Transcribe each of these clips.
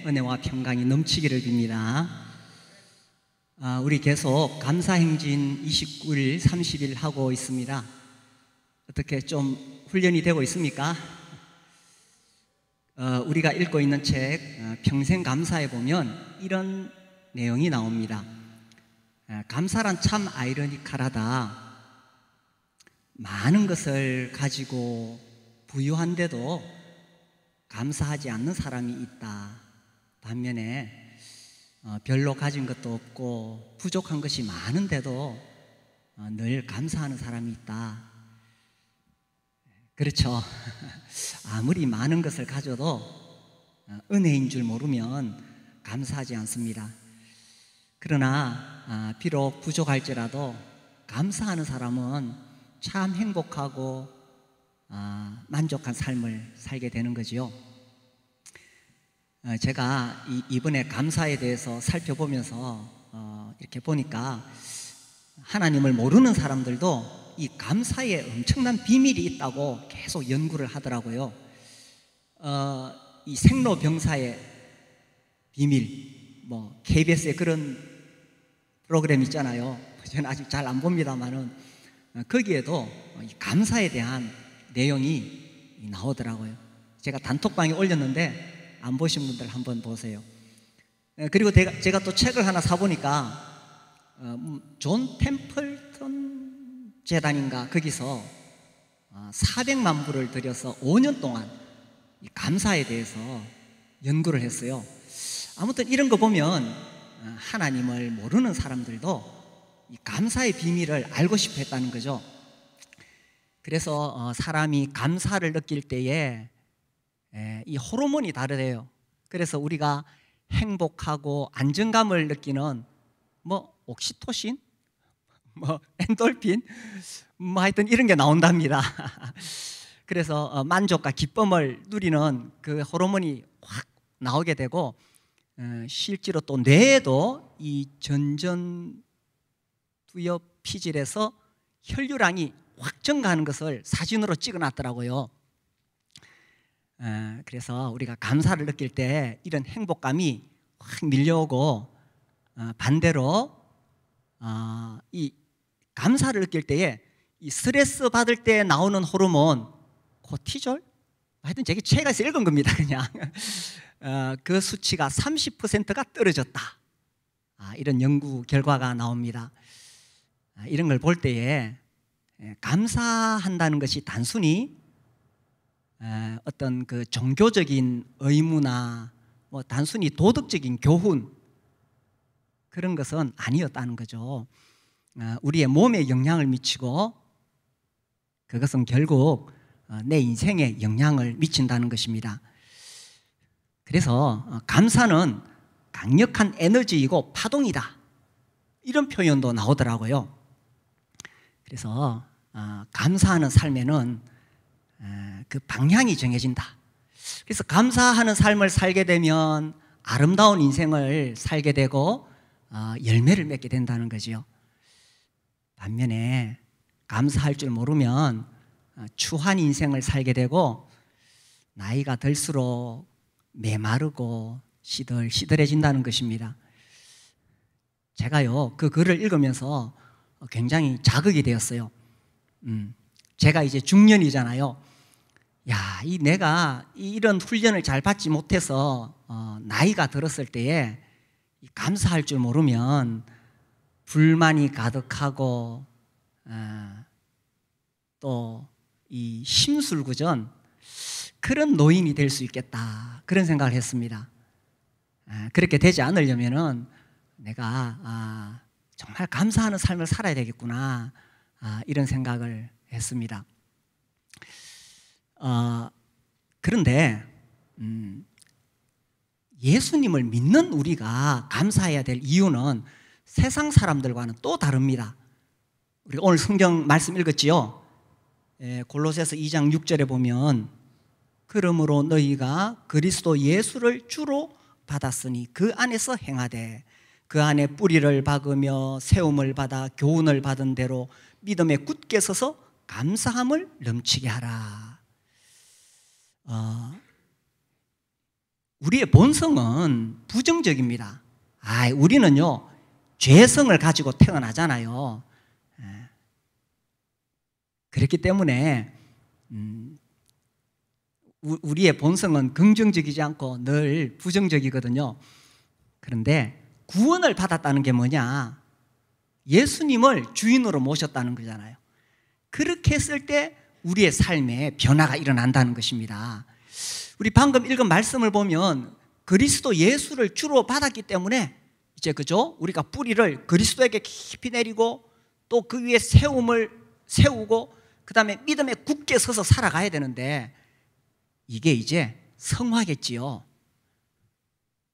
주님의 은혜와 평강이 넘치기를 빕니다. 우리 계속 감사행진 29일, 30일 하고 있습니다. 어떻게 좀 훈련이 되고 있습니까? 우리가 읽고 있는 책 평생 감사에 보면 이런 내용이 나옵니다. 감사란 참 아이러니컬하다. 많은 것을 가지고 부유한데도 감사하지 않는 사람이 있다. 반면에 별로 가진 것도 없고 부족한 것이 많은데도 늘 감사하는 사람이 있다. 그렇죠. 아무리 많은 것을 가져도 은혜인 줄 모르면 감사하지 않습니다. 그러나 비록 부족할지라도 감사하는 사람은 참 행복하고 만족한 삶을 살게 되는 거지요. 제가 이번에 감사에 대해서 살펴보면서 이렇게 보니까 하나님을 모르는 사람들도 이 감사에 엄청난 비밀이 있다고 계속 연구를 하더라고요. 이 생로병사의 비밀, KBS에 그런 프로그램 있잖아요. 저는 아직 잘 안 봅니다만은 거기에도 이 감사에 대한 내용이 나오더라고요. 제가 단톡방에 올렸는데 안 보신 분들 한번 보세요. 그리고 제가 또 책을 하나 사보니까 존 템플턴 재단인가 거기서 400만 불을 들여서 5년 동안 이 감사에 대해서 연구를 했어요. 아무튼 이런 거 보면 하나님을 모르는 사람들도 이 감사의 비밀을 알고 싶어 했다는 거죠. 그래서 사람이 감사를 느낄 때에 이 호르몬이 다르대요. 그래서 우리가 행복하고 안정감을 느끼는 옥시토신, 엔돌핀, 하여튼 이런 게 나온답니다. 그래서 만족과 기쁨을 누리는 그 호르몬이 확 나오게 되고 실제로 또 뇌에도 이 전전두엽 피질에서 혈류량이 확 증가하는 것을 사진으로 찍어놨더라고요. 그래서 우리가 감사를 느낄 때 이런 행복감이 확 밀려오고 반대로 이 감사를 느낄 때에 이 스트레스 받을 때 나오는 호르몬 코티졸? 하여튼 제가 책에서 읽은 겁니다. 그냥 그 수치가 30%가 떨어졌다. 이런 연구 결과가 나옵니다. 이런 걸 볼 때에 감사한다는 것이 단순히 어떤 그 종교적인 의무나 단순히 도덕적인 교훈 그런 것은 아니었다는 거죠. 우리의 몸에 영향을 미치고 그것은 결국 내 인생에 영향을 미친다는 것입니다. 그래서 감사는 강력한 에너지이고 파동이다. 이런 표현도 나오더라고요. 그래서 감사하는 삶에는 그 방향이 정해진다. 그래서 감사하는 삶을 살게 되면 아름다운 인생을 살게 되고 열매를 맺게 된다는 거지요. 반면에 감사할 줄 모르면 추한 인생을 살게 되고 나이가 들수록 메마르고 시들시들해진다는 것입니다. 제가요 그 글을 읽으면서 굉장히 자극이 되었어요. 제가 이제 중년이잖아요. 내가 이런 훈련을 잘 받지 못해서 나이가 들었을 때에 감사할 줄 모르면 불만이 가득하고 또 이 심술구전 그런 노인이 될 수 있겠다 그런 생각을 했습니다. 그렇게 되지 않으려면은 내가 정말 감사하는 삶을 살아야 되겠구나 이런 생각을 했습니다. 그런데 예수님을 믿는 우리가 감사해야 될 이유는 세상 사람들과는 또 다릅니다. 우리가 오늘 성경 말씀 읽었지요. 골로새서 2장 6절에 보면 그러므로 너희가 그리스도 예수를 주로 받았으니 그 안에서 행하되 그 안에 뿌리를 박으며 세움을 받아 교훈을 받은 대로 믿음에 굳게 서서 감사함을 넘치게 하라. 우리의 본성은 부정적입니다. 우리는요, 죄성을 가지고 태어나잖아요. 그렇기 때문에 우리의 본성은 긍정적이지 않고 늘 부정적이거든요. 그런데 구원을 받았다는 게 뭐냐? 예수님을 주인으로 모셨다는 거잖아요. 그렇게 했을 때 우리의 삶에 변화가 일어난다는 것입니다. 우리 방금 읽은 말씀을 보면 그리스도 예수를 주로 받았기 때문에 이제 그죠? 우리가 뿌리를 그리스도에게 깊이 내리고 또 그 위에 세움을 세우고 그 다음에 믿음에 굳게 서서 살아가야 되는데 이게 이제 성화겠지요.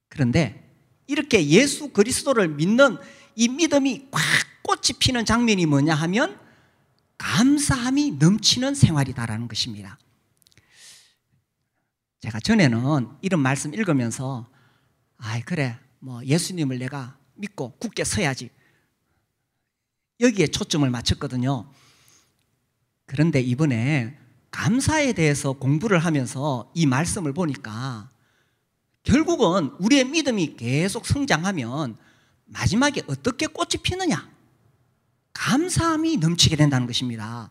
그런데 이렇게 예수 그리스도를 믿는 이 믿음이 꽉 꽃이 피는 장면이 뭐냐 하면 감사함이 넘치는 생활이다라는 것입니다. 제가 전에는 이런 말씀 읽으면서 그래 뭐 예수님을 내가 믿고 굳게 서야지 여기에 초점을 맞췄거든요. 그런데 이번에 감사에 대해서 공부를 하면서 이 말씀을 보니까 결국은 우리의 믿음이 계속 성장하면 마지막에 어떻게 꽃이 피느냐? 감사함이 넘치게 된다는 것입니다.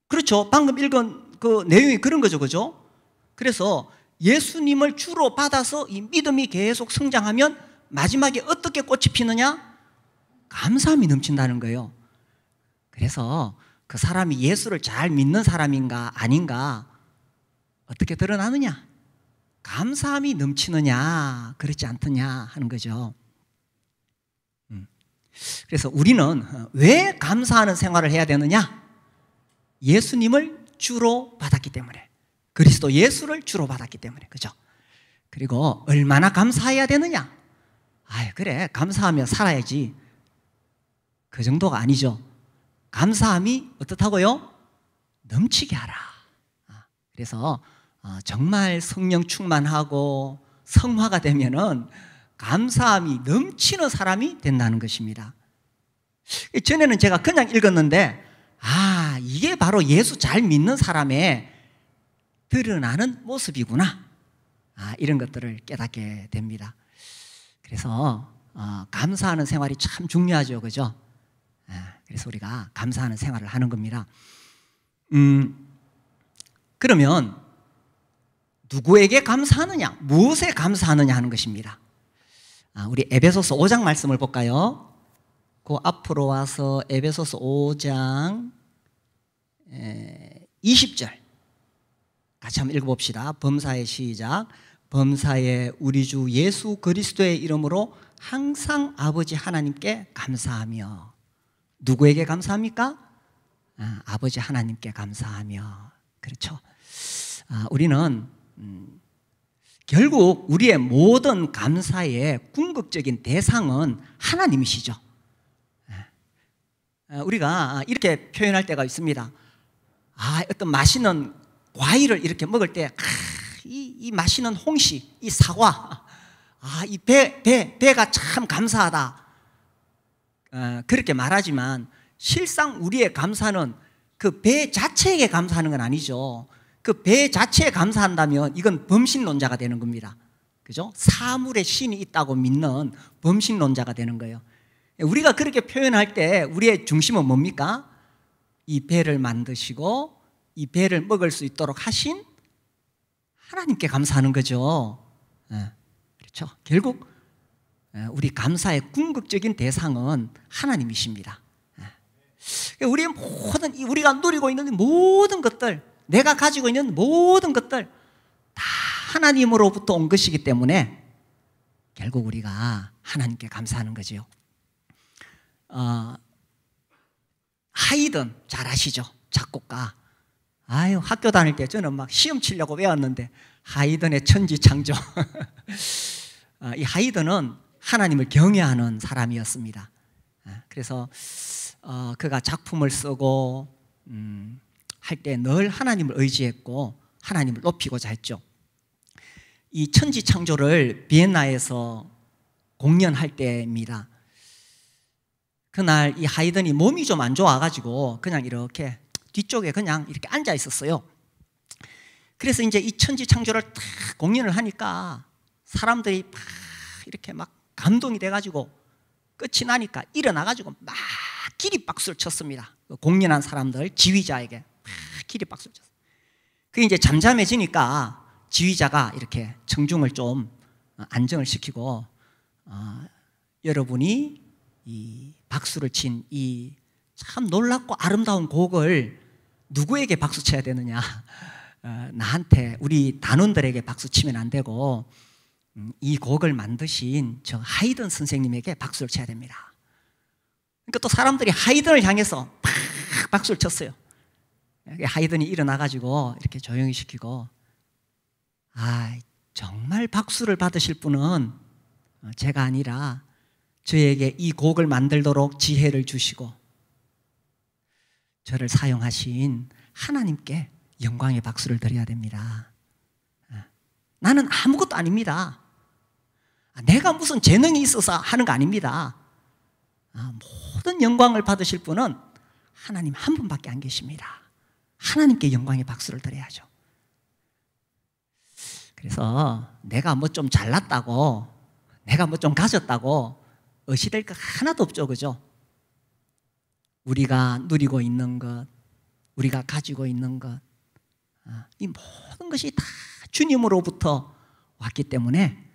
그렇죠. 방금 읽은 그 내용이 그런 거죠. 그죠? 그래서 예수님을 주로 받아서 이 믿음이 계속 성장하면 마지막에 어떻게 꽃이 피느냐? 감사함이 넘친다는 거예요. 그래서 그 사람이 예수를 잘 믿는 사람인가 아닌가 어떻게 드러나느냐? 감사함이 넘치느냐 그렇지 않느냐 하는 거죠. 그래서 우리는 왜 감사하는 생활을 해야 되느냐? 예수님을 주로 받았기 때문에, 그리스도 예수를 주로 받았기 때문에, 그죠? 그리고 얼마나 감사해야 되느냐? 그래 감사하며 살아야지, 그 정도가 아니죠. 감사함이 어떻다고요? 넘치게 하라. 그래서 정말 성령 충만하고 성화가 되면은 감사함이 넘치는 사람이 된다는 것입니다. 전에는 제가 그냥 읽었는데 이게 바로 예수 잘 믿는 사람의 드러나는 모습이구나, 이런 것들을 깨닫게 됩니다. 그래서 감사하는 생활이 참 중요하죠. 그죠? 그래서 우리가 감사하는 생활을 하는 겁니다. 그러면 누구에게 감사하느냐, 무엇에 감사하느냐 하는 것입니다. 우리 에베소서 5장 말씀을 볼까요? 그 앞으로 와서 에베소서 5장 20절 같이 한번 읽어봅시다. 범사의 시작. 범사의 우리 주 예수 그리스도의 이름으로 항상 아버지 하나님께 감사하며. 누구에게 감사합니까? 아버지 하나님께 감사하며. 그렇죠. 우리는 결국 우리의 모든 감사의 궁극적인 대상은 하나님이시죠. 우리가 이렇게 표현할 때가 있습니다. 어떤 맛있는 과일을 이렇게 먹을 때 이 맛있는 홍시, 이 사과, 이 배가 참 감사하다, 그렇게 말하지만 실상 우리의 감사는 그 배 자체에게 감사하는 건 아니죠. 그 배 자체에 감사한다면 이건 범신론자가 되는 겁니다. 그죠? 사물의 신이 있다고 믿는 범신론자가 되는 거예요. 우리가 그렇게 표현할 때 우리의 중심은 뭡니까? 이 배를 만드시고 이 배를 먹을 수 있도록 하신 하나님께 감사하는 거죠. 그렇죠? 결국 우리 감사의 궁극적인 대상은 하나님이십니다. 우리의 모든, 우리가 누리고 있는 모든 것들, 내가 가지고 있는 모든 것들 다 하나님으로부터 온 것이기 때문에 결국 우리가 하나님께 감사하는 거죠. 하이든 잘 아시죠? 작곡가. 학교 다닐 때 저는 막 시험 치려고 외웠는데 하이든의 천지창조. 이 하이든은 하나님을 경외하는 사람이었습니다. 그래서 그가 작품을 쓰고 할 때 늘 하나님을 의지했고 하나님을 높이고자 했죠. 이 천지창조를 비엔나에서 공연할 때입니다. 그날 이 하이든이 몸이 좀 안 좋아가지고 그냥 이렇게 뒤쪽에 그냥 이렇게 앉아 있었어요. 그래서 이제 이 천지 창조를 딱 공연을 하니까 사람들이 막 이렇게 막 감동이 돼가지고 끝이 나니까 일어나가지고 막 기립박수를 쳤습니다. 공연한 사람들, 지휘자에게 막 기립박수를 쳤어요. 그게 이제 잠잠해지니까 지휘자가 이렇게 청중을 좀 안정을 시키고, 여러분이 이 박수를 친 이 참 놀랍고 아름다운 곡을 누구에게 박수 쳐야 되느냐? 나한테, 우리 단원들에게 박수 치면 안 되고 이 곡을 만드신 저 하이든 선생님에게 박수를 쳐야 됩니다. 그러니까 또 사람들이 하이든을 향해서 팍 박수를 쳤어요. 하이든이 일어나가지고 이렇게 조용히 시키고, 정말 박수를 받으실 분은 제가 아니라 저에게 이 곡을 만들도록 지혜를 주시고 저를 사용하신 하나님께 영광의 박수를 드려야 됩니다. 나는 아무것도 아닙니다. 내가 무슨 재능이 있어서 하는 거 아닙니다. 모든 영광을 받으실 분은 하나님 한 분밖에 안 계십니다. 하나님께 영광의 박수를 드려야죠. 그래서 내가 뭐 좀 잘났다고, 내가 뭐 좀 가졌다고 의시될 것 하나도 없죠, 그죠? 우리가 누리고 있는 것, 우리가 가지고 있는 것, 이 모든 것이 다 주님으로부터 왔기 때문에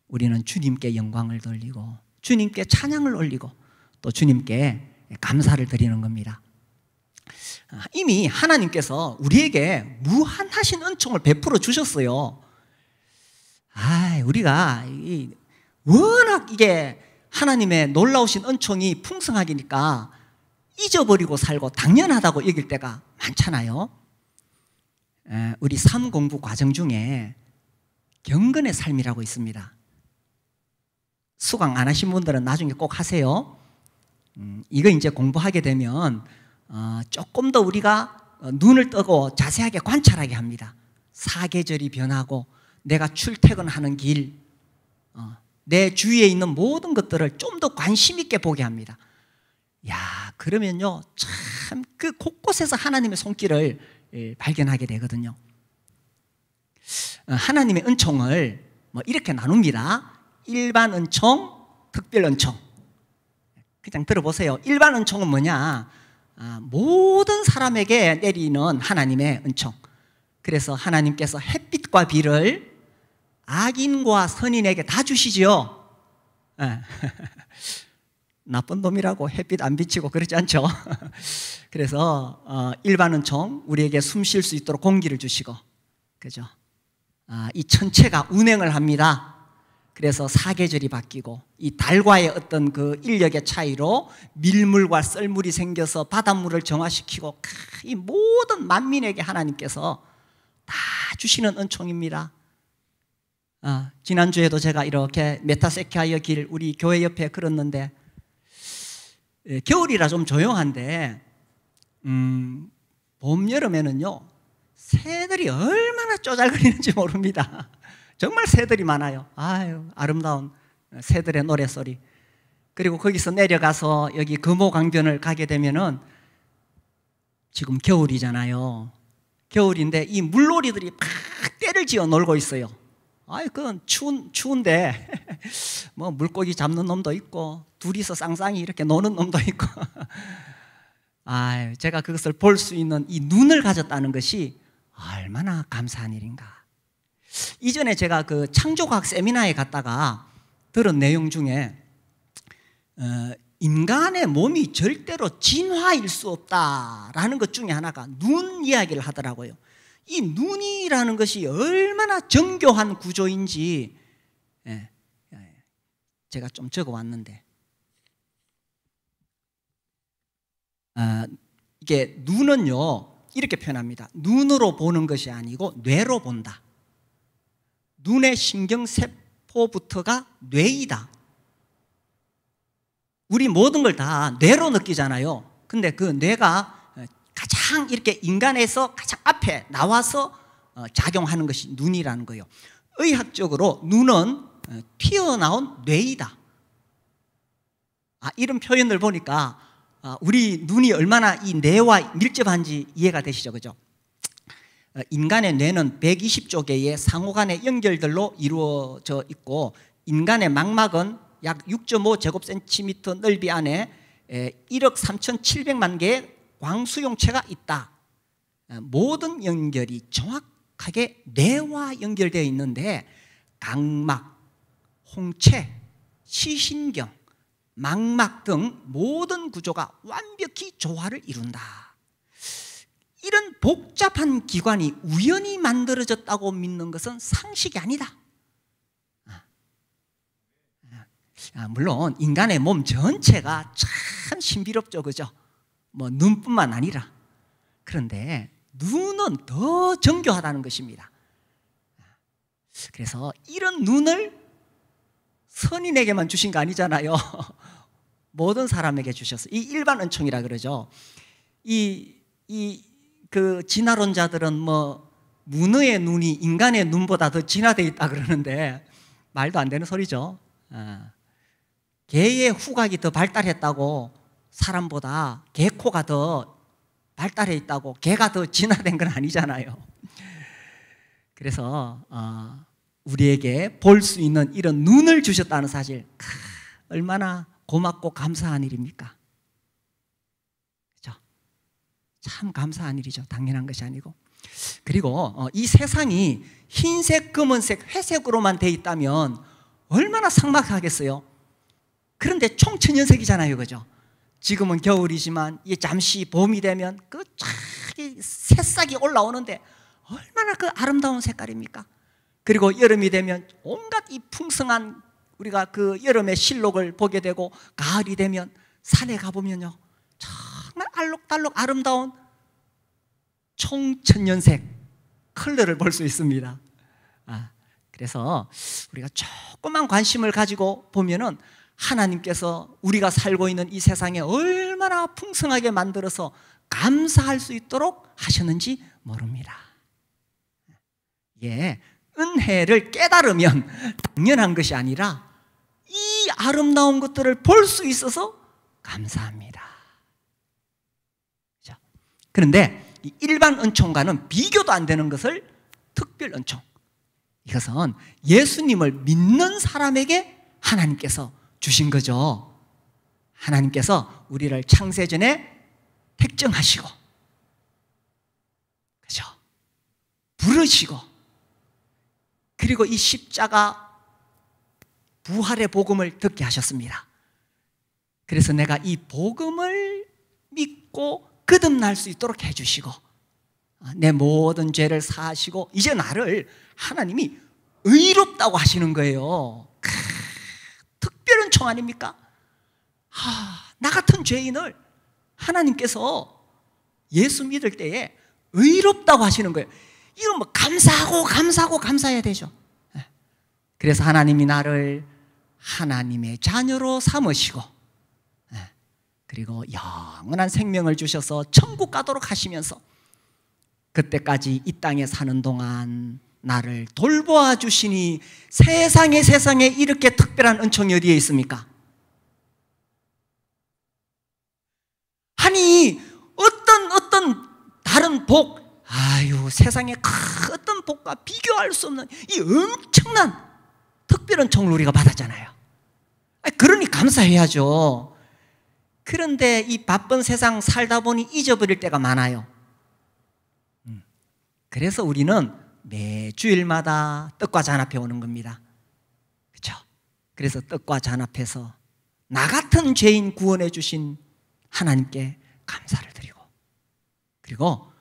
우리는 주님께 영광을 돌리고 주님께 찬양을 올리고 또 주님께 감사를 드리는 겁니다. 이미 하나님께서 우리에게 무한하신 은총을 베풀어 주셨어요. 우리가 워낙 이게 하나님의 놀라우신 은총이 풍성하니까 잊어버리고 살고 당연하다고 여길 때가 많잖아요. 우리 삶 공부 과정 중에 경건의 삶이라고 있습니다. 수강 안 하신 분들은 나중에 꼭 하세요. 이거 이제 공부하게 되면 조금 더 우리가 눈을 뜨고 자세하게 관찰하게 합니다. 사계절이 변하고 내가 출퇴근하는 길, 내 주위에 있는 모든 것들을 좀 더 관심 있게 보게 합니다. 그러면요 참 그 곳곳에서 하나님의 손길을 발견하게 되거든요. 하나님의 은총을 이렇게 나눕니다. 일반 은총, 특별 은총. 그냥 들어보세요. 일반 은총은 뭐냐? 모든 사람에게 내리는 하나님의 은총. 그래서 하나님께서 햇빛과 비를 악인과 선인에게 다 주시죠. 나쁜 놈이라고 햇빛 안 비치고 그러지 않죠. 그래서 일반 은총, 우리에게 숨 쉴 수 있도록 공기를 주시고, 그죠? 이 천체가 운행을 합니다. 그래서 사계절이 바뀌고 이 달과의 어떤 그 인력의 차이로 밀물과 썰물이 생겨서 바닷물을 정화시키고 이 모든 만민에게 하나님께서 다 주시는 은총입니다. 지난주에도 제가 이렇게 메타세키아의 길 우리 교회 옆에 걸었는데, 겨울이라 좀 조용한데 봄, 여름에는요 새들이 얼마나 쪼잘거리는지 모릅니다. 정말 새들이 많아요. 아름다운 새들의 노랫소리. 그리고 거기서 내려가서 여기 금호강변을 가게 되면은 지금 겨울이잖아요. 겨울인데 이 물놀이들이 막 떼를 지어 놀고 있어요. 그건 추운데 뭐 물고기 잡는 놈도 있고 둘이서 쌍쌍이 이렇게 노는 놈도 있고 제가 그것을 볼 수 있는 이 눈을 가졌다는 것이 얼마나 감사한 일인가. 이전에 제가 그 창조과학 세미나에 갔다가 들은 내용 중에 인간의 몸이 절대로 진화일 수 없다라는 것 중에 하나가 눈 이야기를 하더라고요. 이 눈이라는 것이 얼마나 정교한 구조인지 제가 좀 적어왔는데, 이게 눈은요 이렇게 표현합니다. 눈으로 보는 것이 아니고 뇌로 본다. 눈의 신경세포부터가 뇌이다. 우리 모든 걸 다 뇌로 느끼잖아요. 근데 그 뇌가 가장 이렇게 인간에서 가장 앞에 나와서 작용하는 것이 눈이라는 거예요. 의학적으로 눈은 튀어나온 뇌이다. 이런 표현을 보니까 우리 눈이 얼마나 이 뇌와 밀접한지 이해가 되시죠, 그죠? 인간의 뇌는 120조 개의 상호간의 연결들로 이루어져 있고 인간의 망막은 약 6.5 제곱센티미터 넓이 안에 1억 3,700만 개의 광수용체가 있다. 모든 연결이 정확하게 뇌와 연결되어 있는데 각막, 홍채, 시신경, 망막 등 모든 구조가 완벽히 조화를 이룬다. 이런 복잡한 기관이 우연히 만들어졌다고 믿는 것은 상식이 아니다. 물론 인간의 몸 전체가 참 신비롭죠, 그죠? 뭐 눈뿐만 아니라. 그런데 눈은 더 정교하다는 것입니다. 그래서 이런 눈을 선인에게만 주신 거 아니잖아요. 모든 사람에게 주셨어요. 이 일반 은총이라 그러죠. 그 진화론자들은 뭐 문어의 눈이 인간의 눈보다 더 진화되어 있다 그러는데 말도 안 되는 소리죠. 개의 후각이 더 발달했다고 사람보다 개 코가 더 발달해 있다고 개가 더 진화된 건 아니잖아요. 그래서 우리에게 볼 수 있는 이런 눈을 주셨다는 사실 얼마나 고맙고 감사한 일입니까? 그렇죠? 참 감사한 일이죠. 당연한 것이 아니고. 그리고 이 세상이 흰색, 검은색, 회색으로만 돼 있다면 얼마나 삭막하겠어요. 그런데 총천연색이잖아요, 그죠? 지금은 겨울이지만 잠시 봄이 되면 그 새싹이 올라오는데 얼마나 그 아름다운 색깔입니까? 그리고 여름이 되면 온갖 이 풍성한 우리가 그 여름의 실록을 보게 되고 가을이 되면 산에 가보면요 정말 알록달록 아름다운 총천연색 컬러를 볼 수 있습니다. 그래서 우리가 조그만 관심을 가지고 보면은 하나님께서 우리가 살고 있는 이 세상에 얼마나 풍성하게 만들어서 감사할 수 있도록 하셨는지 모릅니다. 은혜를 깨달으면 당연한 것이 아니라 이 아름다운 것들을 볼 수 있어서 감사합니다. 그런데 일반 은총과는 비교도 안 되는 것을 특별 은총, 이것은 예수님을 믿는 사람에게 하나님께서 주신 거죠. 하나님께서 우리를 창세전에 택정하시고, 그죠? 부르시고, 그리고 이 십자가 부활의 복음을 듣게 하셨습니다. 그래서 내가 이 복음을 믿고 거듭날 수 있도록 해주시고 내 모든 죄를 사하시고 이제 나를 하나님이 의롭다고 하시는 거예요. 특별한 총 아닙니까? 나 같은 죄인을 하나님께서 예수 믿을 때에 의롭다고 하시는 거예요. 이건 뭐 감사하고 감사해야 되죠. 그래서 하나님이 나를 하나님의 자녀로 삼으시고 그리고 영원한 생명을 주셔서 천국 가도록 하시면서 그때까지 이 땅에 사는 동안 나를 돌보아 주시니 세상에 이렇게 특별한 은총이 어디에 있습니까? 아니 어떤 다른 복, 세상에 어떤 복과 비교할 수 없는 이 엄청난 특별한 은총을 우리가 받았잖아요. 그러니 감사해야죠. 그런데 이 바쁜 세상 살다 보니 잊어버릴 때가 많아요. 그래서 우리는 매주일마다 떡과 잔 앞에 오는 겁니다. 그렇죠? 그래서 떡과 잔 앞에서 나 같은 죄인 구원해 주신 하나님께 감사를 드리고, 그리고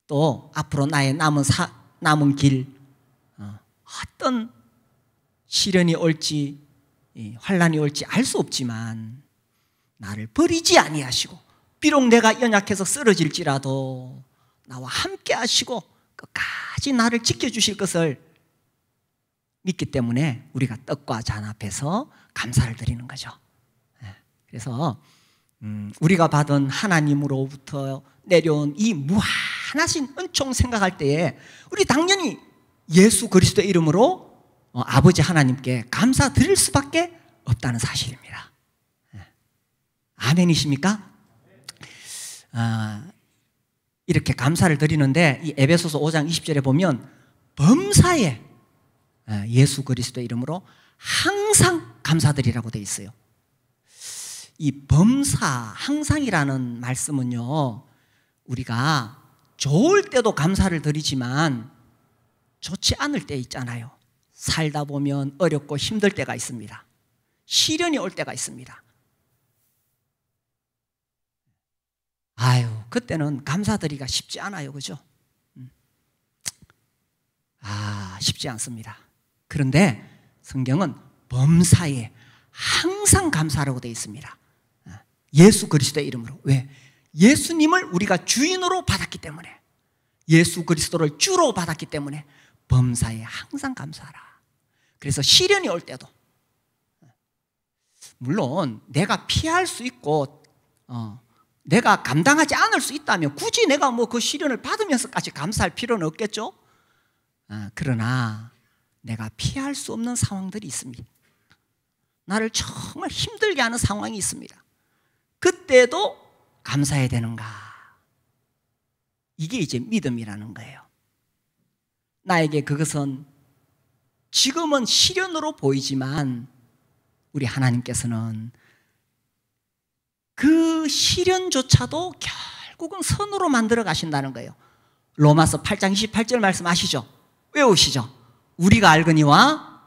또 앞으로 나의 남은 길 어떤 시련이 올지 환난이 올지 알 수 없지만 나를 버리지 아니하시고 비록 내가 연약해서 쓰러질지라도 나와 함께 하시고 끝까지 나를 지켜주실 것을 믿기 때문에 우리가 떡과 잔 앞에서 감사를 드리는 거죠. 그래서 우리가 받은 하나님으로부터 내려온 이 무한하신 은총 생각할 때에 우리 당연히 예수 그리스도의 이름으로 아버지 하나님께 감사드릴 수밖에 없다는 사실입니다. 아멘이십니까? 이렇게 감사를 드리는데 이 에베소서 5장 20절에 보면 범사에 예수 그리스도의 이름으로 항상 감사드리라고 되어 있어요. 이 범사, 항상이라는 말씀은요, 우리가 좋을 때도 감사를 드리지만 좋지 않을 때 있잖아요. 살다 보면 어렵고 힘들 때가 있습니다. 시련이 올 때가 있습니다. 아유, 그때는 감사드리기가 쉽지 않아요. 그죠? 쉽지 않습니다. 그런데 성경은 범사에 항상 감사라고 되어 있습니다. 예수 그리스도의 이름으로. 왜? 예수님을 우리가 주인으로 받았기 때문에, 예수 그리스도를 주로 받았기 때문에 범사에 항상 감사하라. 그래서 시련이 올 때도, 물론 내가 피할 수 있고 내가 감당하지 않을 수 있다면 굳이 내가 뭐 그 시련을 받으면서까지 감사할 필요는 없겠죠. 그러나 내가 피할 수 없는 상황들이 있습니다. 나를 정말 힘들게 하는 상황이 있습니다. 그때도 감사해야 되는가? 이게 이제 믿음이라는 거예요. 나에게 그것은 지금은 시련으로 보이지만 우리 하나님께서는 그 시련조차도 결국은 선으로 만들어 가신다는 거예요. 로마서 8장 28절 말씀 아시죠? 외우시죠? 우리가 알거니와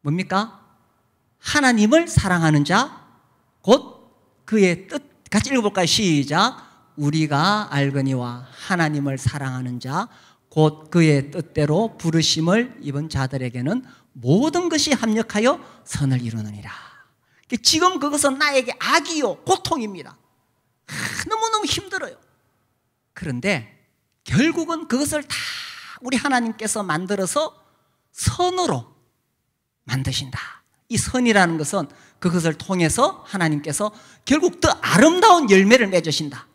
뭡니까? 하나님을 사랑하는 자 곧 그의 뜻. 같이 읽어볼까요? 시작. 우리가 알거니와 하나님을 사랑하는 자 곧 그의 뜻대로 부르심을 입은 자들에게는 모든 것이 합력하여 선을 이루느니라. 지금 그것은 나에게 악이요 고통입니다. 너무너무 힘들어요. 그런데 결국은 그것을 다 우리 하나님께서 만들어서 선으로 만드신다. 이 선이라는 것은 그것을 통해서 하나님께서 결국 더 아름다운 열매를 맺으신다.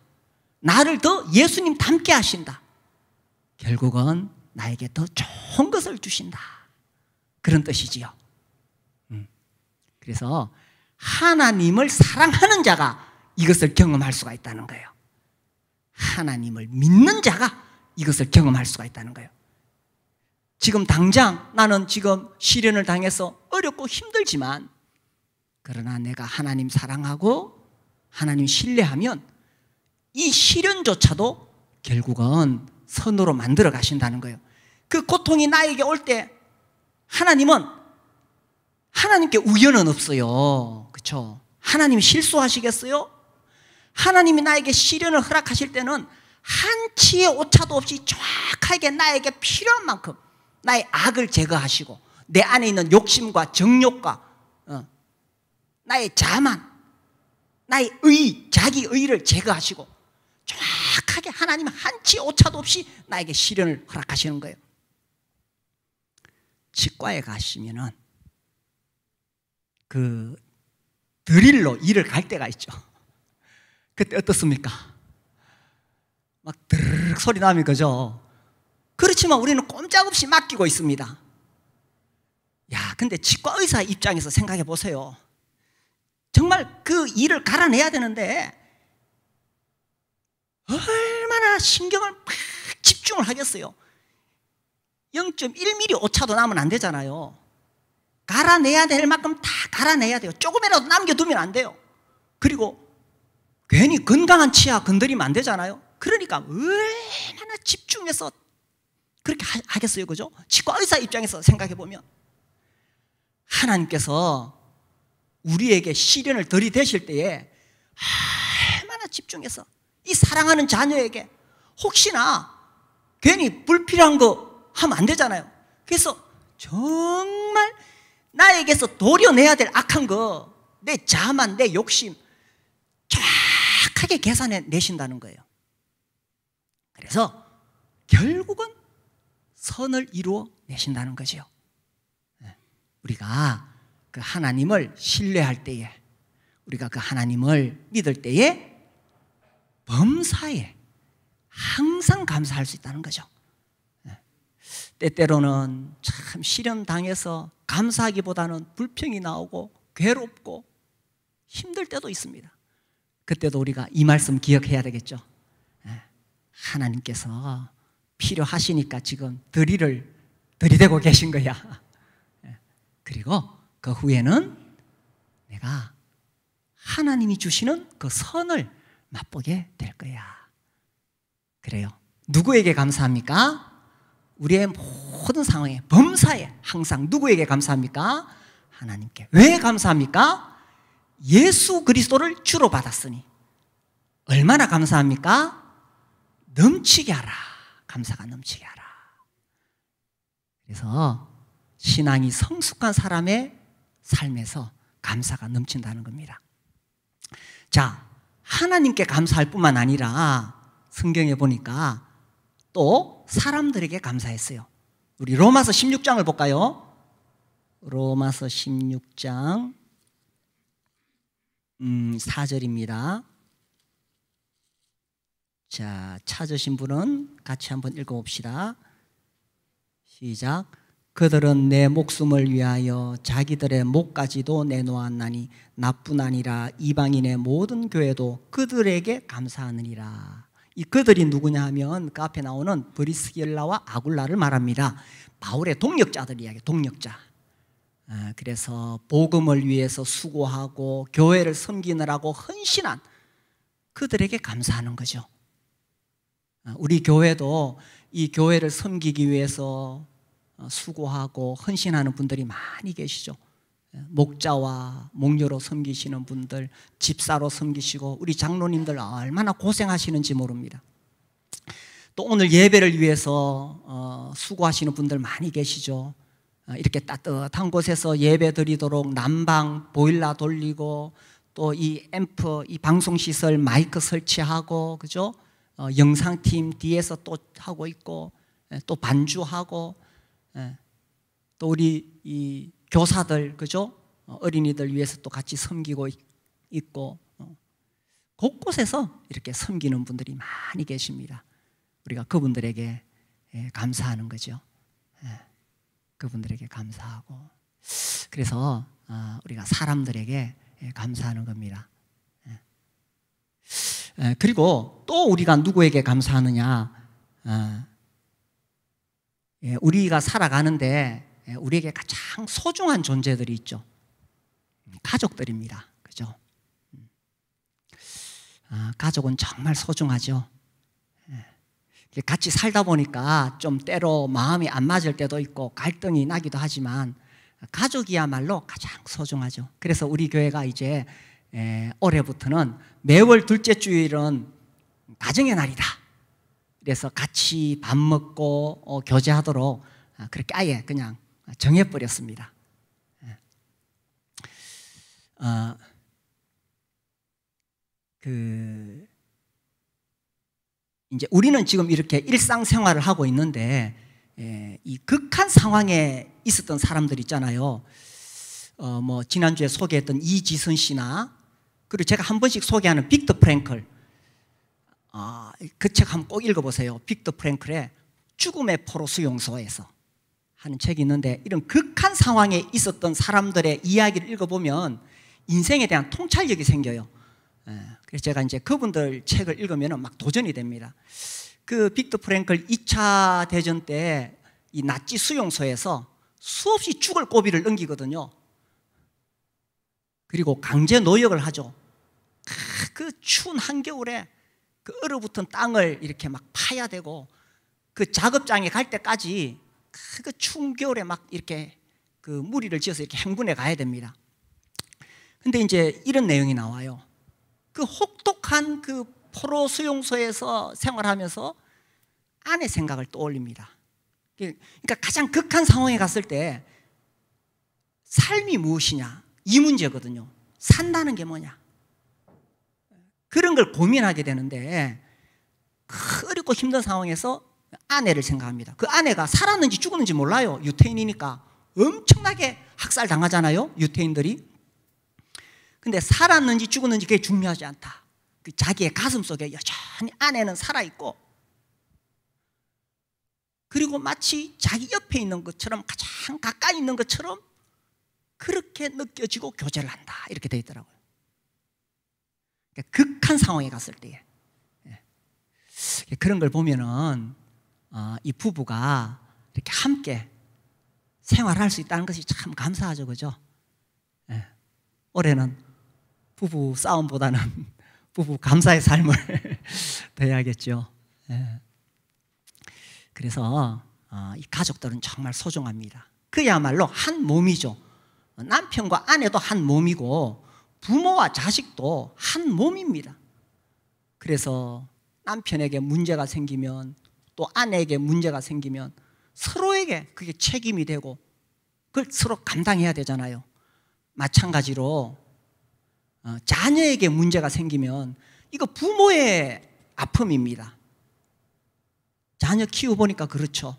나를 더 예수님 닮게 하신다. 결국은 나에게 더 좋은 것을 주신다. 그런 뜻이지요. 그래서 하나님을 사랑하는 자가 이것을 경험할 수가 있다는 거예요. 하나님을 믿는 자가 이것을 경험할 수가 있다는 거예요. 지금 당장 나는 지금 시련을 당해서 어렵고 힘들지만, 그러나 내가 하나님 사랑하고 하나님 신뢰하면 이 시련조차도 결국은 선으로 만들어 가신다는 거예요. 그 고통이 나에게 올 때 하나님은, 하나님께 우연은 없어요. 그렇죠? 하나님이 실수하시겠어요? 하나님이 나에게 시련을 허락하실 때는 한치의 오차도 없이 정확하게 나에게 필요한 만큼 나의 악을 제거하시고 내 안에 있는 욕심과 정욕과 나의 자만, 나의 의, 자기 의를 제거하시고 정확하게 하나님은 한치 오차도 없이 나에게 시련을 허락하시는 거예요. 치과에 가시면은 그 드릴로 일을 갈 때가 있죠. 그때 어떻습니까? 막 드르륵 소리 나면 그죠? 그렇지만 우리는 꼼짝없이 맡기고 있습니다. 야, 근데 치과 의사 입장에서 생각해 보세요. 정말 그 일을 갈아내야 되는데 얼마나 신경을 막 집중을 하겠어요. 0.1mm 오차도 나면 안 되잖아요. 갈아내야 될 만큼 다 갈아내야 돼요. 조금이라도 남겨두면 안 돼요. 그리고 괜히 건강한 치아 건드리면 안 되잖아요. 그러니까 얼마나 집중해서 그렇게 하겠어요. 그죠? 치과 의사 입장에서 생각해 보면 하나님께서 우리에게 시련을 들이대실 때에 얼마나 집중해서 이 사랑하는 자녀에게 혹시나 괜히 불필요한 거 하면 안 되잖아요. 그래서 정말 나에게서 도려내야 될 악한 거, 내 자만, 내 욕심 정확하게 계산해 내신다는 거예요. 그래서 결국은 선을 이루어 내신다는 거죠. 우리가 그 하나님을 신뢰할 때에, 우리가 그 하나님을 믿을 때에 범사에 항상 감사할 수 있다는 거죠. 때때로는 참 시련 당해서 감사하기보다는 불평이 나오고 괴롭고 힘들 때도 있습니다. 그때도 우리가 이 말씀 기억해야 되겠죠. 하나님께서 필요하시니까 지금 들이대고 계신 거야. 그리고 그 후에는 내가 하나님이 주시는 그 선을 맛보게 될 거야. 그래요. 누구에게 감사합니까? 우리의 모든 상황에, 범사에 항상 누구에게 감사합니까? 하나님께. 왜 감사합니까? 예수 그리스도를 주로 받았으니. 얼마나 감사합니까? 넘치게 하라. 감사가 넘치게 하라. 그래서 신앙이 성숙한 사람의 삶에서 감사가 넘친다는 겁니다. 자, 하나님께 감사할 뿐만 아니라 성경에 보니까 또 사람들에게 감사했어요. 우리 로마서 16장을 볼까요? 로마서 16장 4절입니다. 자, 찾으신 분은 같이 한번 읽어봅시다. 시작. 그들은 내 목숨을 위하여 자기들의 목까지도 내놓았나니 나뿐 아니라 이방인의 모든 교회도 그들에게 감사하느니라. 이 그들이 누구냐 하면 그 앞에 나오는 브리스길라와 아굴라를 말합니다. 바울의 동역자들 이야기, 동역자. 그래서 복음을 위해서 수고하고 교회를 섬기느라고 헌신한 그들에게 감사하는 거죠. 우리 교회도 이 교회를 섬기기 위해서 수고하고 헌신하는 분들이 많이 계시죠. 목자와 목녀로 섬기시는 분들, 집사로 섬기시고 우리 장로님들 얼마나 고생하시는지 모릅니다. 또 오늘 예배를 위해서 수고하시는 분들 많이 계시죠. 이렇게 따뜻한 곳에서 예배 드리도록 난방 보일러 돌리고 또 이 앰프, 이 방송시설 마이크 설치하고, 그죠? 영상팀 뒤에서 또 하고 있고, 또 반주하고, 또 우리 이 교사들, 그죠? 어린이들 위해서 또 같이 섬기고 있고, 곳곳에서 이렇게 섬기는 분들이 많이 계십니다. 우리가 그분들에게 감사하는 거죠. 그분들에게 감사하고, 그래서 우리가 사람들에게 감사하는 겁니다. 그리고 또 우리가 누구에게 감사하느냐? 우리가 살아가는데 우리에게 가장 소중한 존재들이 있죠. 가족들입니다. 그죠? 가족은 정말 소중하죠. 같이 살다 보니까 좀 때로 마음이 안 맞을 때도 있고 갈등이 나기도 하지만 가족이야말로 가장 소중하죠. 그래서 우리 교회가 이제 올해부터는 매월 둘째 주일은 가정의 날이다. 그래서 같이 밥 먹고 교제하도록 그렇게 아예 그냥 정해버렸습니다. 이제 우리는 지금 이렇게 일상생활을 하고 있는데 이 극한 상황에 있었던 사람들 있잖아요. 뭐 지난주에 소개했던 이지선 씨나, 그리고 제가 한 번씩 소개하는 빅터 프랭클, 그 책 한번 꼭 읽어보세요. 빅터 프랭클의 죽음의 포로 수용소에서 하는 책이 있는데, 이런 극한 상황에 있었던 사람들의 이야기를 읽어보면 인생에 대한 통찰력이 생겨요. 그래서 제가 이제 그분들 책을 읽으면 막 도전이 됩니다. 그 빅터 프랭클 2차 대전 때 이 나치 수용소에서 수없이 죽을 고비를 넘기거든요. 그리고 강제 노역을 하죠. 그 추운 한겨울에 그 얼어붙은 땅을 이렇게 막 파야 되고, 그 작업장에 갈 때까지 그 추운 겨울에 막 이렇게 그 무리를 지어서 이렇게 행군해 가야 됩니다. 근데 이제 이런 내용이 나와요. 그 혹독한 그 포로 수용소에서 생활하면서 아내 생각을 떠올립니다. 그러니까 가장 극한 상황에 갔을 때 삶이 무엇이냐, 이 문제거든요. 산다는 게 뭐냐, 그런 걸 고민하게 되는데, 그 어렵고 힘든 상황에서 아내를 생각합니다. 그 아내가 살았는지 죽었는지 몰라요. 유태인이니까 엄청나게 학살 당하잖아요, 유태인들이. 근데 살았는지 죽었는지 그게 중요하지 않다. 자기의 가슴 속에 여전히 아내는 살아있고, 그리고 마치 자기 옆에 있는 것처럼, 가장 가까이 있는 것처럼 그렇게 느껴지고 교제를 한다, 이렇게 되어 있더라고요. 그러니까 극한 상황에 갔을 때에. 그런 걸 보면은 이 부부가 이렇게 함께 생활할 수 있다는 것이 참 감사하죠, 그죠? 예. 올해는 부부 싸움보다는 부부 감사의 삶을 돼야겠죠. 예. 그래서 이 가족들은 정말 소중합니다. 그야말로 한 몸이죠. 남편과 아내도 한 몸이고 부모와 자식도 한 몸입니다. 그래서 남편에게 문제가 생기면 또 아내에게 문제가 생기면 서로에게 그게 책임이 되고 그걸 서로 감당해야 되잖아요. 마찬가지로 자녀에게 문제가 생기면 이거 부모의 아픔입니다. 자녀 키워보니까 그렇죠.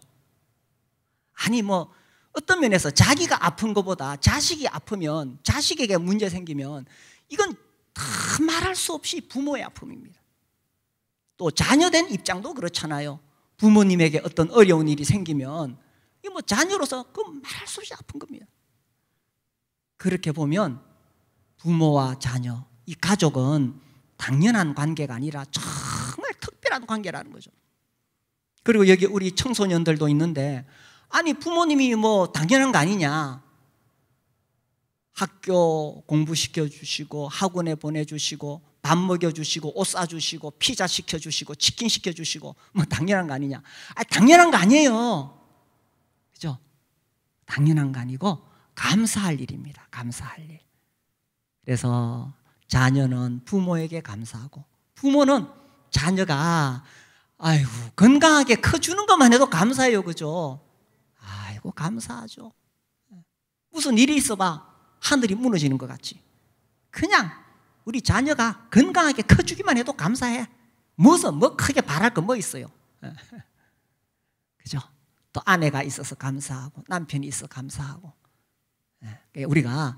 아니 뭐 어떤 면에서 자기가 아픈 것보다 자식이 아프면, 자식에게 문제 생기면 이건 다 말할 수 없이 부모의 아픔입니다. 또 자녀된 입장도 그렇잖아요. 부모님에게 어떤 어려운 일이 생기면 이 뭐 자녀로서 그 말할 수 없이 아픈 겁니다. 그렇게 보면 부모와 자녀, 이 가족은 당연한 관계가 아니라 정말 특별한 관계라는 거죠. 그리고 여기 우리 청소년들도 있는데, 아니 부모님이 뭐 당연한 거 아니냐, 학교 공부시켜 주시고 학원에 보내주시고 밥 먹여주시고 옷 사주시고 피자 시켜주시고 치킨 시켜주시고 뭐 당연한 거 아니냐. 당연한 거 아니에요, 그죠? 당연한 거 아니고 감사할 일입니다. 감사할 일. 그래서 자녀는 부모에게 감사하고 부모는 자녀가 아이고 건강하게 커주는 것만 해도 감사해요, 그죠? 아이고 감사하죠. 무슨 일이 있어봐 하늘이 무너지는 것 같지. 그냥 우리 자녀가 건강하게 커주기만 해도 감사해. 무슨 뭐 크게 바랄 거 뭐 있어요. 그죠? 또 아내가 있어서 감사하고 남편이 있어 감사하고. 우리가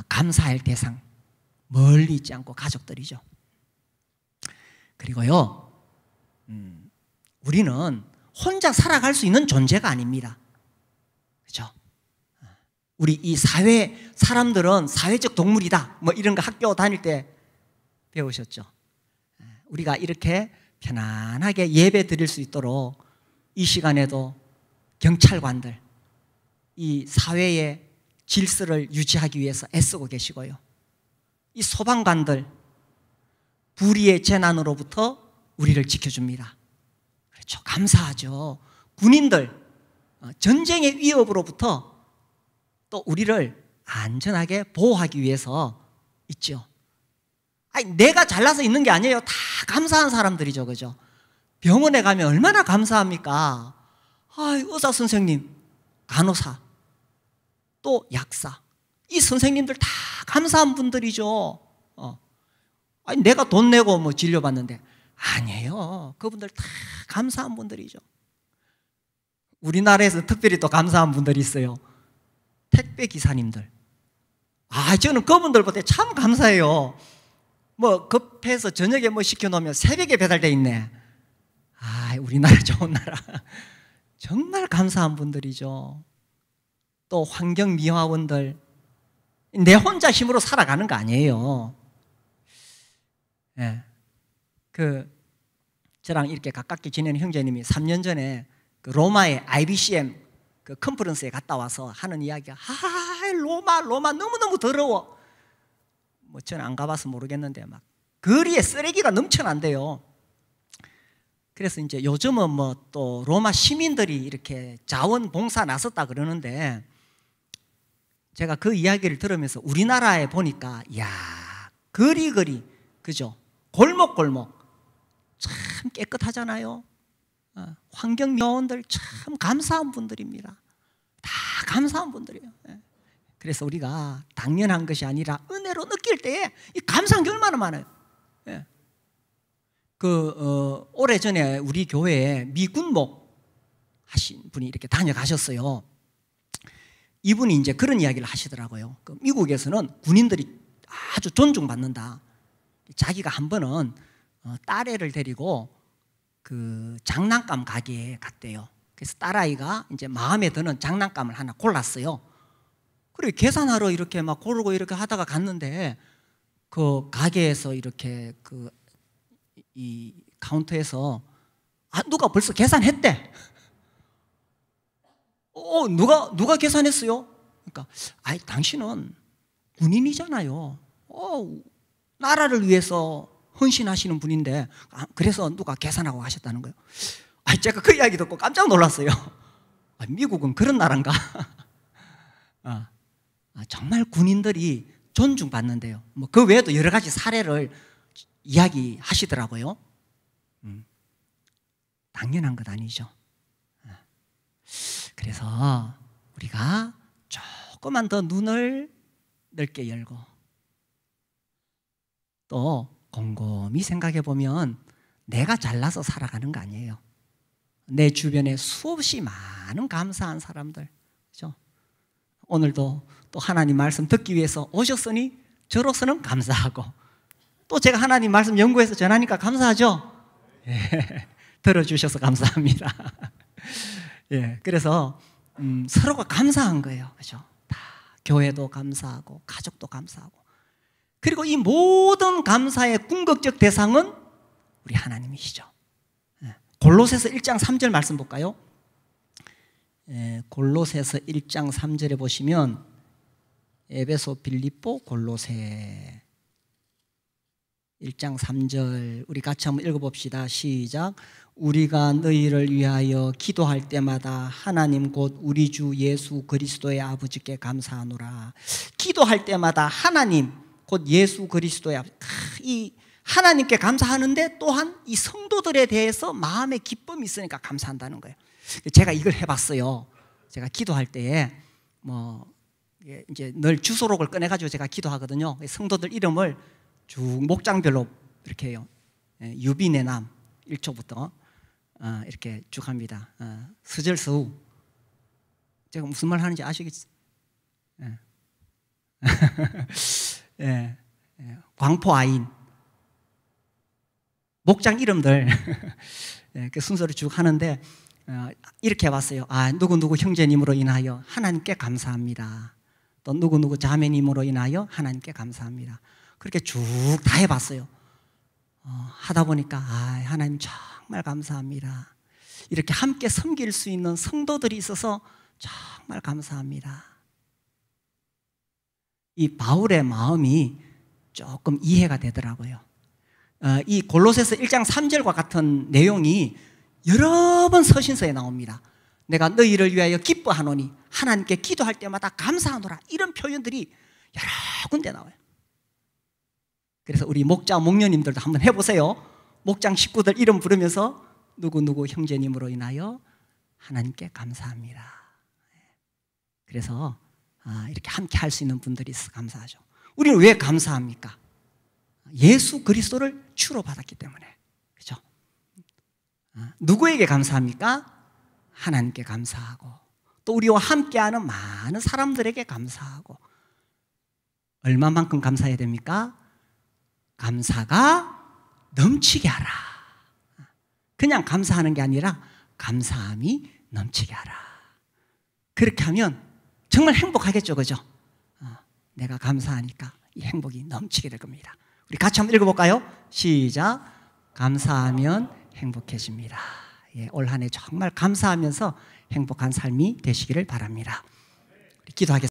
감사할 대상 멀리 있지 않고 가족들이죠. 그리고요, 우리는 혼자 살아갈 수 있는 존재가 아닙니다. 그죠? 우리 이 사회 사람들은 사회적 동물이다, 뭐 이런 거 학교 다닐 때 배우셨죠? 우리가 이렇게 편안하게 예배 드릴 수 있도록 이 시간에도 경찰관들, 이 사회의 질서를 유지하기 위해서 애쓰고 계시고요, 이 소방관들 불의의 재난으로부터 우리를 지켜줍니다. 그렇죠, 감사하죠. 군인들 전쟁의 위협으로부터 또 우리를 안전하게 보호하기 위해서 있죠. 아니, 내가 잘나서 있는 게 아니에요. 다 감사한 사람들이죠, 그죠? 병원에 가면 얼마나 감사합니까? 의사 선생님, 간호사, 또 약사, 이 선생님들 다 감사한 분들이죠. 아니, 내가 돈 내고 뭐 진료받는데 아니에요. 그분들 다 감사한 분들이죠. 우리나라에서 특별히 또 감사한 분들이 있어요. 택배 기사님들. 저는 그분들보다 참 감사해요. 뭐 급해서 저녁에 뭐 시켜놓으면 새벽에 배달돼 있네. 우리나라 좋은 나라. 정말 감사한 분들이죠. 또 환경미화원들, 내 혼자 힘으로 살아가는 거 아니에요. 저랑 이렇게 가깝게 지내는 형제님이 3년 전에 그 로마의 IBCM 그 컨퍼런스에 갔다 와서 하는 이야기가, 로마 너무너무 더러워. 뭐 저는 안 가봐서 모르겠는데 막 거리에 쓰레기가 넘쳐난대요. 그래서 이제 요즘은 뭐 또 로마 시민들이 이렇게 자원봉사 나섰다 그러는데, 제가 그 이야기를 들으면서 우리나라에 보니까 거리거리, 그죠? 골목골목 참 깨끗하잖아요. 환경미화원들 참 감사한 분들입니다. 다 감사한 분들이에요. 그래서 우리가 당연한 것이 아니라 은혜로 느낄 때에 이 감사한 게 얼마나 많아요. 오래전에 우리 교회에 미군목 하신 분이 이렇게 다녀가셨어요. 이분이 이제 그런 이야기를 하시더라고요. 미국에서는 군인들이 아주 존중받는다. 자기가 한 번은 딸애를 데리고 그 장난감 가게에 갔대요. 그래서 딸아이가 이제 마음에 드는 장난감을 하나 골랐어요. 그리고 계산하러 이렇게 막 고르고 이렇게 하다가 갔는데, 그 가게에서 이렇게 이 카운터에서 누가 벌써 계산했대. 누가 계산했어요? 그러니까, 당신은 군인이잖아요. 나라를 위해서 헌신하시는 분인데, 그래서 누가 계산하고 가셨다는 거예요. 제가 그 이야기 듣고 깜짝 놀랐어요. 미국은 그런 나라인가? 정말 군인들이 존중받는데요. 그 외에도 여러 가지 사례를 이야기하시더라고요. 당연한 것 아니죠. 그래서 우리가 조금만 더 눈을 넓게 열고 또 곰곰이 생각해 보면 내가 잘나서 살아가는 거 아니에요. 내 주변에 수없이 많은 감사한 사람들, 그렇죠? 오늘도 또 하나님 말씀 듣기 위해서 오셨으니 저로서는 감사하고, 또 제가 하나님 말씀 연구해서 전하니까 감사하죠. 예, 들어주셔서 감사합니다. 예, 그래서 서로가 감사한 거예요, 그렇죠? 다 교회도 감사하고 가족도 감사하고, 그리고 이 모든 감사의 궁극적 대상은 우리 하나님이시죠. 골로새서 1장 3절 말씀 볼까요? 골로새서 1장 3절에 보시면 에베소, 빌립보, 골로새 1장 3절 우리 같이 한번 읽어봅시다. 시작. 우리가 너희를 위하여 기도할 때마다 하나님 곧 우리 주 예수 그리스도의 아버지께 감사하노라. 기도할 때마다 하나님 곧 예수 그리스도의 아버지, 이 하나님께 감사하는데 또한 이 성도들에 대해서 마음의 기쁨이 있으니까 감사한다는 거예요. 제가 이걸 해봤어요. 제가 기도할 때에 이제 늘 주소록을 꺼내가지고 제가 기도하거든요. 성도들 이름을 쭉 목장별로 이렇게 해요. 유비내남 1초부터 이렇게 쭉 합니다. 스절스우, 제가 무슨 말 하는지 아시겠지? 광포아인, 목장 이름들 그 순서를 쭉 하는데 이렇게 해봤어요. 누구누구 형제님으로 인하여 하나님께 감사합니다. 또 누구누구 자매님으로 인하여 하나님께 감사합니다. 그렇게 쭉 다 해봤어요. 하다 보니까 하나님 정말 감사합니다. 이렇게 함께 섬길 수 있는 성도들이 있어서 정말 감사합니다. 이 바울의 마음이 조금 이해가 되더라고요. 이 골로새서 1장 3절과 같은 내용이 여러 번 서신서에 나옵니다. 내가 너희를 위하여 기뻐하노니 하나님께 기도할 때마다 감사하노라, 이런 표현들이 여러 군데 나와요. 그래서 우리 목자 목녀님들도 한번 해보세요. 목장 식구들 이름 부르면서 누구누구 형제님으로 인하여 하나님께 감사합니다. 그래서 이렇게 함께 할 수 있는 분들이 있어서 감사하죠. 우리는 왜 감사합니까? 예수 그리스도를 주로 받았기 때문에, 그렇죠? 누구에게 감사합니까? 하나님께 감사하고, 또 우리와 함께하는 많은 사람들에게 감사하고. 얼마만큼 감사해야 됩니까? 감사가 넘치게 하라. 그냥 감사하는 게 아니라 감사함이 넘치게 하라. 그렇게 하면 정말 행복하겠죠, 그죠? 내가 감사하니까 이 행복이 넘치게 될 겁니다. 우리 같이 한번 읽어볼까요? 시작. 감사하면 행복해집니다. 올 한 해 정말 감사하면서 행복한 삶이 되시기를 바랍니다. 우리 기도하겠습니다.